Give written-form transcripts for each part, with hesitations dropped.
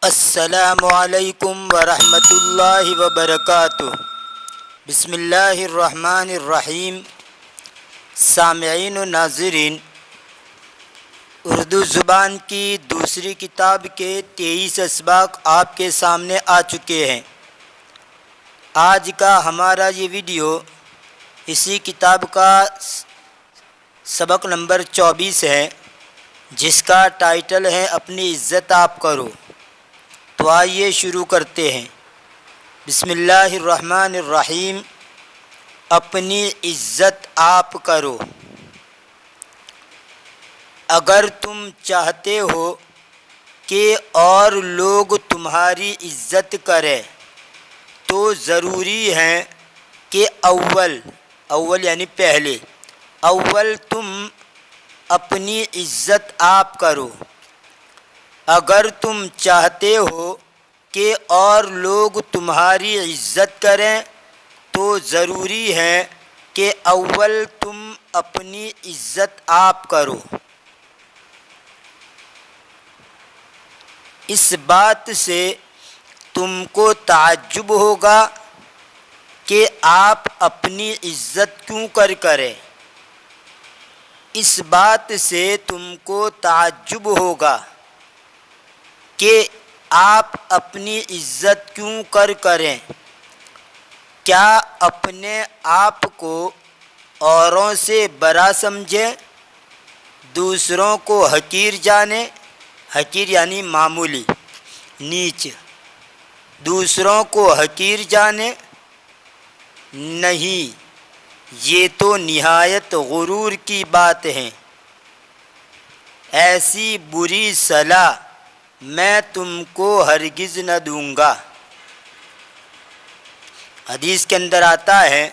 السلام علیکم ورحمۃ اللہ وبرکاتہ۔ بسم اللہ الرحمن الرحیم۔ سامعین و ناظرین، اردو زبان کی دوسری کتاب کے 23 اسباق آپ کے سامنے آ چکے ہیں۔ آج کا ہمارا یہ ویڈیو اسی کتاب کا سبق نمبر 24 ہے، جس کا ٹائٹل ہے اپنی عزت آپ کرو۔ تو آئیے شروع کرتے ہیں۔ بسم اللہ الرحمن الرحیم۔ اپنی عزت آپ کرو۔ اگر تم چاہتے ہو کہ اور لوگ تمہاری عزت کریں تو ضروری ہے کہ اول یعنی پہلے تم اپنی عزت آپ کرو۔ اگر تم چاہتے ہو کہ اور لوگ تمہاری عزت کریں تو ضروری ہے کہ اول تم اپنی عزت آپ کرو۔ اس بات سے تم کو تعجب ہوگا کہ آپ اپنی عزت کیوں کریں۔ اس بات سے تم کو تعجب ہوگا کہ آپ اپنی عزت کیوں کریں۔ کیا اپنے آپ کو اوروں سے بڑا سمجھیں، دوسروں کو حقیر جانیں؟ حقیر یعنی معمولی، نیچ۔ دوسروں کو حقیر جانیں؟ نہیں، یہ تو نہایت غرور کی بات ہے۔ ایسی بری صلاح میں تم کو ہرگز نہ دوں گا۔ حدیث کے اندر آتا ہے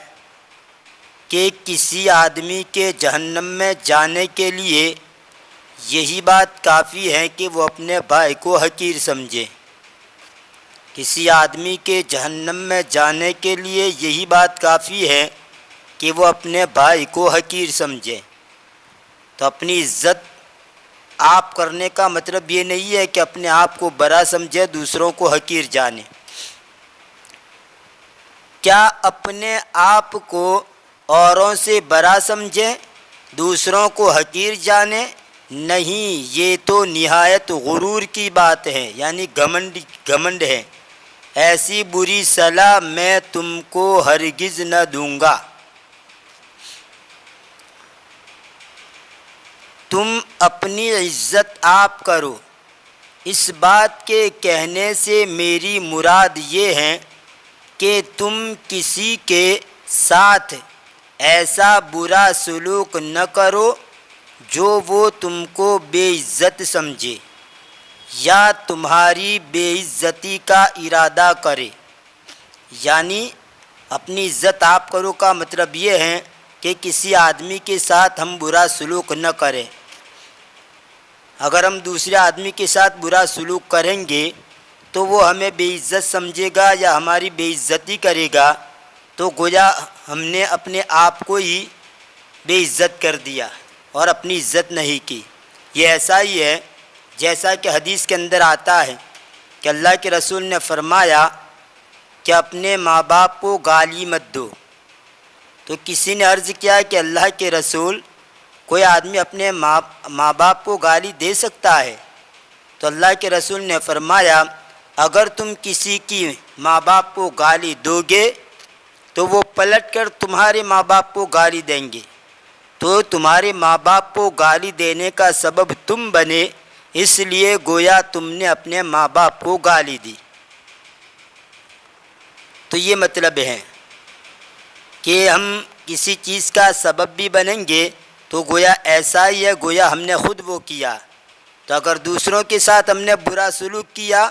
کہ کسی آدمی کے جہنم میں جانے کے لیے یہی بات کافی ہے کہ وہ اپنے بھائی کو حقیر سمجھے۔ کسی آدمی کے جہنم میں جانے کے لیے یہی بات کافی ہے کہ وہ اپنے بھائی کو حقیر سمجھے۔ تو اپنی عزت آپ کرنے کا مطلب یہ نہیں ہے کہ اپنے آپ کو بڑا سمجھے، دوسروں کو حقیر جانے۔ کیا اپنے آپ کو اوروں سے بڑا سمجھیں، دوسروں کو حقیر جانے؟ نہیں، یہ تو نہایت غرور کی بات ہے، یعنی گھمنڈ ہے۔ ایسی بری صلاح میں تم کو ہرگز نہ دوں گا۔ تم اپنی عزت آپ کرو۔ اس بات کے کہنے سے میری مراد یہ ہے کہ تم کسی کے ساتھ ایسا برا سلوک نہ کرو جو وہ تم کو بے عزت سمجھے یا تمہاری بے عزتی کا ارادہ کرے۔ یعنی اپنی عزت آپ کرو کا مطلب یہ ہے کہ کسی آدمی کے ساتھ ہم برا سلوک نہ کریں۔ اگر ہم دوسرے آدمی کے ساتھ برا سلوک کریں گے تو وہ ہمیں بے عزت سمجھے گا یا ہماری بے عزتی کرے گا، تو گویا ہم نے اپنے آپ کو ہی بے عزت کر دیا اور اپنی عزت نہیں کی۔ یہ ایسا ہی ہے جیسا کہ حدیث کے اندر آتا ہے کہ اللہ کے رسول نے فرمایا کہ اپنے ماں باپ کو گالی مت دو۔ تو کسی نے عرض کیا کہ اللہ کے رسول، کوئی آدمی اپنے ماں باپ کو گالی دے سکتا ہے؟ تو اللہ کے رسول نے فرمایا، اگر تم کسی کی ماں باپ کو گالی دو گے تو وہ پلٹ کر تمہارے ماں باپ کو گالی دیں گے، تو تمہارے ماں باپ کو گالی دینے کا سبب تم بنے، اس لیے گویا تم نے اپنے ماں باپ کو گالی دی۔ تو یہ مطلب ہے کہ ہم کسی چیز کا سبب بھی بنیں گے تو گویا ایسا ہی ہے، گویا ہم نے خود وہ کیا۔ تو اگر دوسروں کے ساتھ ہم نے برا سلوک کیا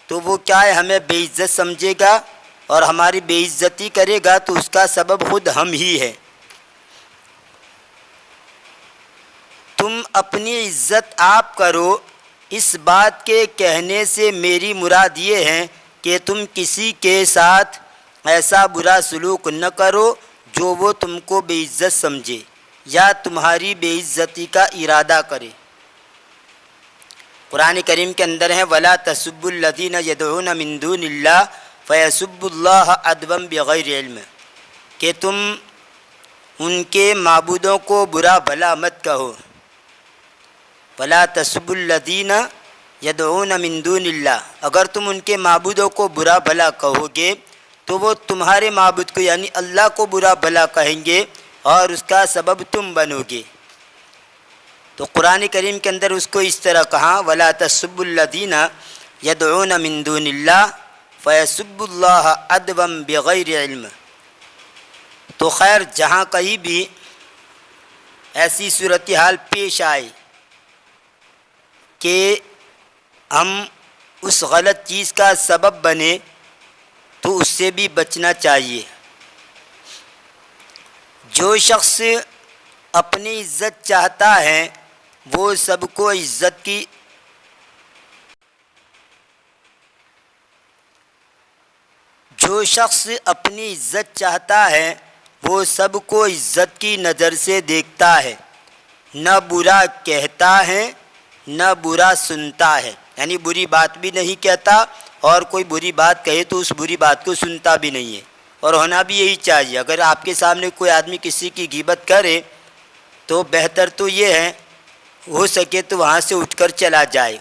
تو وہ کیا ہے، ہمیں بے عزت سمجھے گا اور ہماری بے عزتی کرے گا، تو اس کا سبب خود ہم ہی ہے۔ تم اپنی عزت آپ کرو، اس بات کے کہنے سے میری مراد یہ ہے کہ تم کسی کے ساتھ ایسا برا سلوک نہ کرو جو وہ تم کو بے عزت سمجھے یا تمہاری بے عزتی کا ارادہ کرے۔ قرآن کریم کے اندر ہیں وَلَا تَسُبُّوا الَّذِينَ يَدْعُونَ مِن دُونِ اللَّهِ فَيَسُبُّوا اللَّهَ عَدْوًا بِغَيْرِ عِلْمٍ، کہ تم ان کے معبودوں کو برا بھلا مت کہو. وَلَا تَسُبُّوا الَّذِينَ يَدْعُونَ مِن دُونِ اللَّهِ، اگر تم ان کے معبودوں کو برا بھلا کہو گے تو وہ تمہارے معبود کو یعنی اللہ کو برا بھلا کہیں گے اور اس کا سبب تم بنو گے. تو قرآن کریم کے اندر اس کو اس طرح کہا وَلَا تَسُبُّوا الَّذِينَ يَدْعُونَ مِن دُونِ اللَّهِ فَيَسُبُّوا اللَّهَ عَدْوًا بِغَيْرِ عِلْمٍ. تو خیر جہاں کہیں بھی ایسی صورتحال پیش آئے کہ ہم اس غلط چیز کا سبب بنے تو اس سے بھی بچنا چاہیے. جو شخص اپنی عزت چاہتا ہے وہ سب کو عزت کی جو شخص اپنی عزت چاہتا ہے وہ سب کو عزت کی نظر سے دیکھتا ہے، نہ برا کہتا ہے نہ برا سنتا ہے، یعنی بری بات بھی نہیں کہتا اور کوئی بری بات کہے تو اس بری بات کو سنتا بھی نہیں ہے. اور ہونا بھی یہی چاہیے. اگر آپ کے سامنے کوئی آدمی کسی کی غیبت کرے تو بہتر تو یہ ہے ہو سکے تو وہاں سے اٹھ کر چلا جائے،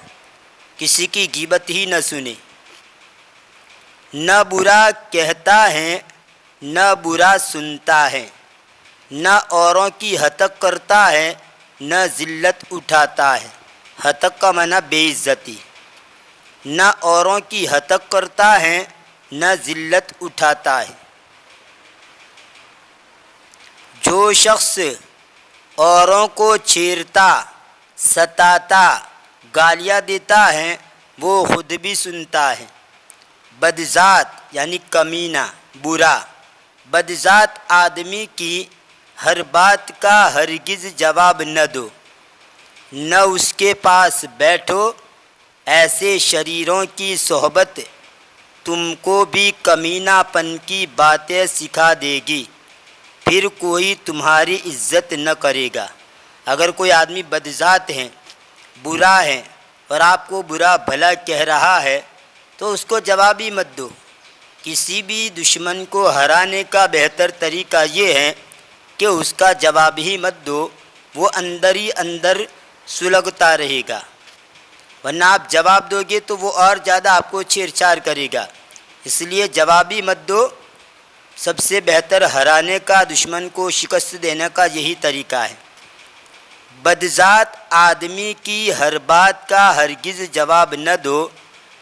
کسی کی غیبت ہی نہ سنے. نہ برا کہتا ہے نہ برا سنتا ہے، نہ اوروں کی ہتک کرتا ہے نہ ذلت اٹھاتا ہے. ہتک کا معنی بے عزتی. نہ اوروں کی ہتک کرتا ہے نہ ذلت اٹھاتا ہے. جو شخص اوروں کو چھیڑتا ستاتا گالیاں دیتا ہے وہ خود بھی سنتا ہے. بدذات یعنی کمینہ برا. بدذات آدمی کی ہر بات کا ہرگز جواب نہ دو، نہ اس کے پاس بیٹھو، ایسے شریروں کی صحبت تم کو بھی کمینہ پن کی باتیں سکھا دے گی، پھر کوئی تمہاری عزت نہ کرے گا. اگر کوئی آدمی بدذات ہے برا ہے اور آپ کو برا بھلا کہہ رہا ہے تو اس کو جواب ہی مت دو. کسی بھی دشمن کو ہرانے کا بہتر طریقہ یہ ہے کہ اس کا جواب ہی مت دو، وہ اندر ہی اندر سلگتا رہے گا. ورنہ آپ جواب دو گے تو وہ اور زیادہ آپ کو چھیڑ چھاڑ کرے گا. اس لیے جواب ہی مت دو. سب سے بہتر ہرانے کا دشمن کو شکست دینے کا یہی طریقہ ہے. بدذات آدمی کی ہر بات کا ہرگز جواب نہ دو،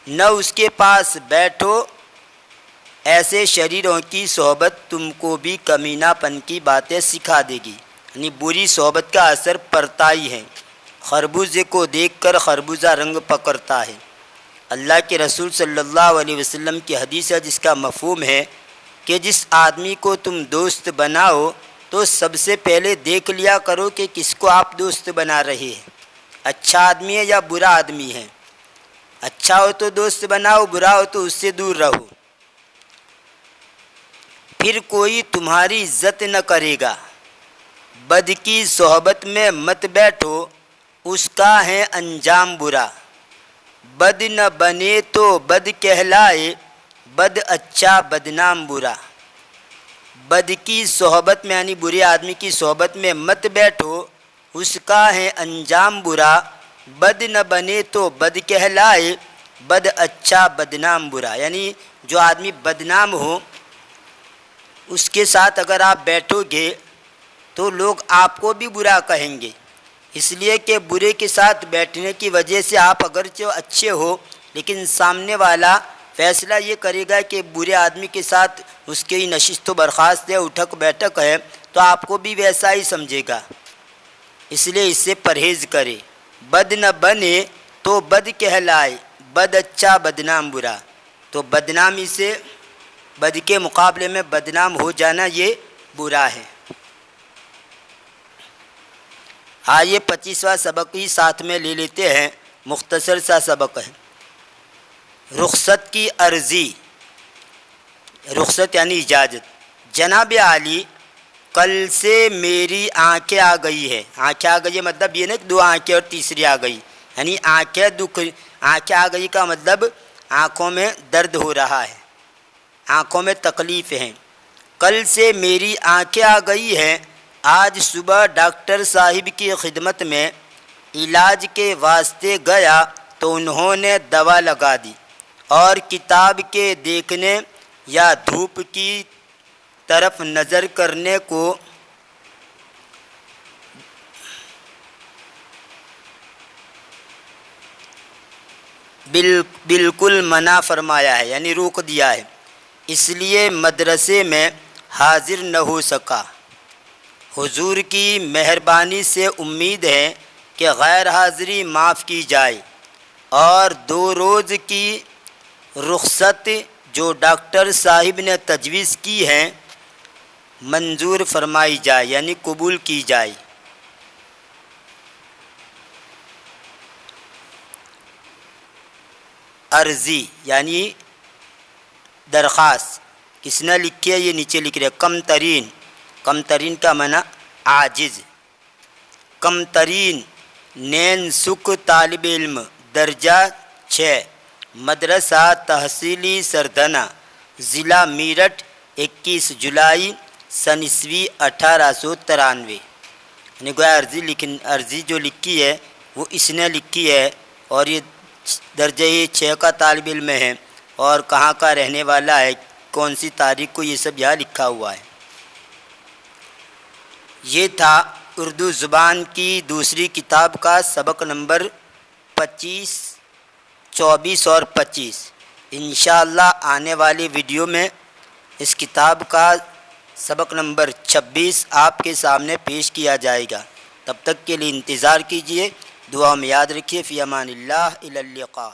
نہ اس کے پاس بیٹھو، ایسے شریروں کی صحبت تم کو بھی کمینہ پن کی باتیں سکھا دے گی. یعنی بری صحبت کا اثر پڑتا ہی ہے. خربوزے کو دیکھ کر خربوزہ رنگ پکڑتا ہے. اللہ کے رسول صلی اللہ علیہ وسلم کی حدیث ہے جس کا مفہوم ہے کہ جس آدمی کو تم دوست بناؤ تو سب سے پہلے دیکھ لیا کرو کہ کس کو آپ دوست بنا رہے ہیں، اچھا آدمی ہے یا برا آدمی ہے. اچھا ہو تو دوست بناؤ، برا ہو تو اس سے دور رہو. پھر کوئی تمہاری عزت نہ کرے گا. بد کی صحبت میں مت بیٹھو، اس کا ہے انجام برا. بد نہ بنے تو بد کہلائے، بد اچھا بدنام برا. بد کی صحبت میں یعنی برے آدمی کی صحبت میں مت بیٹھو، اس کا ہے انجام برا. بد نہ بنے تو بد کہلائے، بد اچھا بدنام برا. یعنی جو آدمی بدنام ہو اس کے ساتھ اگر آپ بیٹھو گے تو لوگ آپ کو بھی برا کہیں گے. اس لیے کہ برے کے ساتھ بیٹھنے کی وجہ سے آپ اگرچہ اچھے ہو لیکن سامنے والا فیصلہ یہ کرے گا کہ برے آدمی کے ساتھ اس کی نشست و برخاست ہے، اٹھک بیٹھک ہے، تو آپ کو بھی ویسا ہی سمجھے گا. اس لیے اس سے پرہیز کرے. بد نہ بنے تو بد کہلائے، بد اچھا بدنام برا. تو بدنامی سے بد کے مقابلے میں بدنام ہو جانا یہ برا ہے. آئیے 25واں سبق ہی ساتھ میں لے لیتے ہیں. مختصر سا سبق ہے. رخصت کی عرضی. رخصت یعنی اجازت. جناب عالی کل سے میری آنکھیں آ گئی ہے. آنکھیں آ گئی ہے مطلب یہ نہیں کہ 2 آنکھیں اور تیسری آ گئی، یعنی آنکھیں آ گئی کا مطلب آنکھوں میں درد ہو رہا ہے، آنکھوں میں تکلیف ہے۔ کل سے میری آنکھیں آ گئی ہیں، آج صبح ڈاکٹر صاحب کی خدمت میں علاج کے واسطے گیا تو انہوں نے دوا لگا دی اور کتاب کے دیکھنے یا دھوپ کی طرف نظر کرنے کو بالکل منع فرمایا ہے، یعنی روک دیا ہے، اس لیے مدرسے میں حاضر نہ ہو سکا۔ حضور کی مہربانی سے امید ہے کہ غیر حاضری معاف کی جائے اور 2 روز کی رخصت جو ڈاکٹر صاحب نے تجویز کی ہیں منظور فرمائی جائے، یعنی قبول کی جائے۔ عرضی یعنی درخواست، کس نے لکھی ہے؟ یہ نیچے لکھ رہے کم ترین، کم ترین کا معنی عاجز، کم ترین نین سک طالب علم درجہ 6 مدرسہ تحصیلی سردنا ضلع میرٹھ 21 جولائی سن عیسوی 1893۔ یعنی گویا عرضی جو لکھی ہے وہ اس نے لکھی ہے اور یہ درجہ 6 کا طالب علم ہے اور کہاں کا رہنے والا ہے، کون سی تاریخ کو، یہ سب یہاں لکھا ہوا ہے۔ یہ تھا اردو زبان کی دوسری کتاب کا سبق نمبر 25، 24 اور 25۔ انشاءاللہ آنے والی ویڈیو میں اس کتاب کا سبق نمبر 26 آپ کے سامنے پیش کیا جائے گا۔ تب تک کے لیے انتظار کیجیے، دعا میں یاد رکھیے۔ فی امان اللہ، الی اللقاء۔